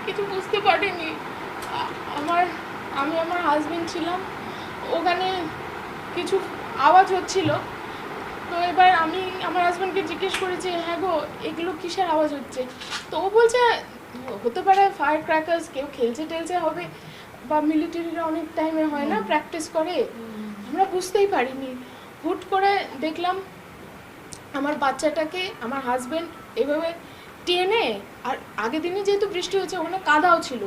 কিছু বুঝতে পারিনি। আমি আমার হাজবেন্ড ছিলাম, ওখানে কিছু আওয়াজ হচ্ছিল। তো এবার আমি আমার হাজব্যান্ডকে জিজ্ঞেস করেছি, হ্যাঁ গো এগুলো কিসের আওয়াজ হচ্ছে? তো ও বলছে হতে পারে ফায়ার ক্র্যাকার্স, কেউ খেলছে টেলছে হবে, বা মিলিটারিরা অনেক টাইমে হয় না প্র্যাকটিস করে। আমরা বুঝতেই পারিনি। হুট করে দেখলাম আমার বাচ্চাটাকে আমার হাজব্যান্ড এভাবে টেনে, আর আগের দিনে যেহেতু বৃষ্টি হয়েছে ওখানে কাদাও ছিল,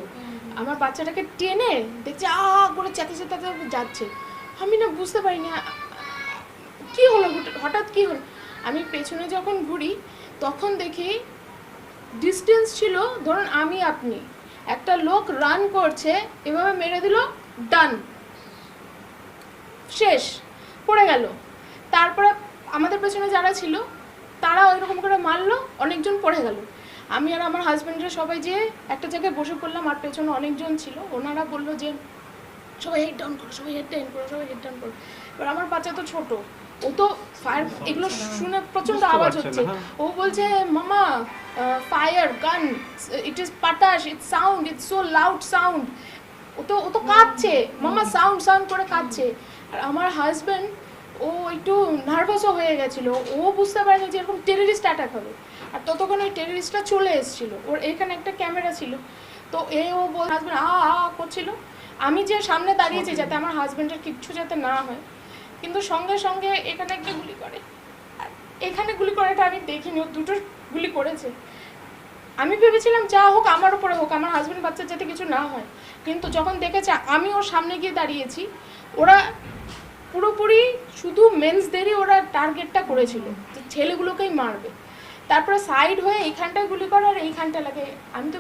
আমার বাচ্চাটাকে টেনে দেখছি করে চেঁচাতে চেঁচাতে যাচ্ছে। আমি না বুঝতে পারিনি কি হলো, হঠাৎ কি হলো। আমি পেছনে যখন ঘুরি তখন দেখি ডিস্টেন্স ছিল ধরুন আমি আপনি, একটা লোক রান করছে, এভাবে মেরে দিল, ডান, শেষ, পড়ে গেল। তারপরে আমাদের পেছনে যারা ছিল তারা ওইরকম করে মারলো, অনেকজন পড়ে গেল। আমি আর আমার হাজব্যান্ডরা সবাই যেয়ে একটা জায়গায় বসে পড়লাম, আর পেছনে অনেকজন ছিল, ওনারা বললো যে সবাই হেড ডাউন করো, সবাই হেড ডাউন করো, সবাই হেড ডাউন করো। এবার আমার বাচ্চা তো ছোট, ও তো ফায়ার এগুলো শুনে প্রচন্ড আওয়াজ হচ্ছে, ও বলছে মামা ফায়ার গান, ইট ইজ পাটাশ, it's sound, it's so loud sound. ও তো কাঁদছে, মামা সাউন্ড সাউন্ড করে কাঁদছে। আর আমার হাজব্যান্ড ও একটু নার্ভাসও হয়ে গেছিলো, ও বুঝতে পারেনি যে এরকম টেররিস্ট অ্যাটাক হবে। আর ততক্ষণ ওই টেররিস্টটা চলে এসেছিলো, ওর এখানে একটা ক্যামেরা ছিল। তো ও হাজব্যান্ড করছিল, আমি যে সামনে দাঁড়িয়েছি যাতে আমার হাজব্যান্ডের কিচ্ছু যাতে না হয়, কিন্তু সঙ্গে সঙ্গে এখানে একটা গুলি করে। আর এখানে গুলি করাটা আমি দেখিনি, ও দুটো গুলি করেছে। আমি ভেবেছিলাম যা হোক আমার উপরে হোক, আমার হাজব্যান্ড বাচ্চার যাতে কিছু না হয়। কিন্তু যখন দেখেছে আমি ওর সামনে গিয়ে দাঁড়িয়েছি, ওরা পুরোপুরি শুধু মেন্সদেরই ওরা টার্গেটটা করেছিল, যে ছেলেগুলোকেই মারবে। তারপরে সাইড হয়ে এইখানটায় গুলি করে আর এইখানটা লাগে। আমি তো